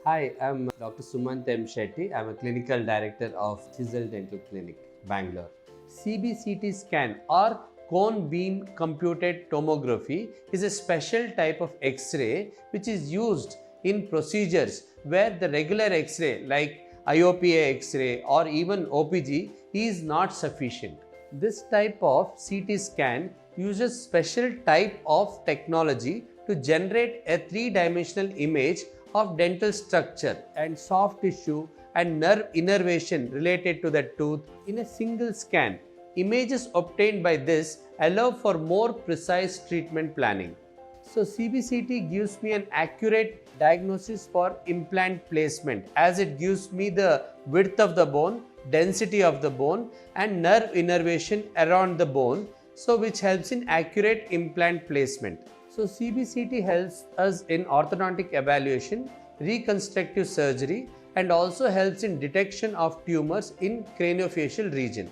Hi, I'm Dr. Sumanth M Shetty. I'm a clinical director of Chisel Dental Clinic, Bangalore. CBCT Scan or cone beam computed tomography is a special type of X-ray which is used in procedures where the regular X-ray like IOPA X-ray or even OPG is not sufficient. This type of CT scan uses special type of technology to generate a three-dimensional image of dental structure and soft tissue and nerve innervation related to the tooth in a single scan. Images obtained by this allow for more precise treatment planning. So CBCT gives me an accurate diagnosis for implant placement as it gives me the width of the bone, density of the bone and nerve innervation around the bone, so which helps in accurate implant placement. So CBCT helps us in orthodontic evaluation, reconstructive surgery and also helps in detection of tumors in craniofacial region.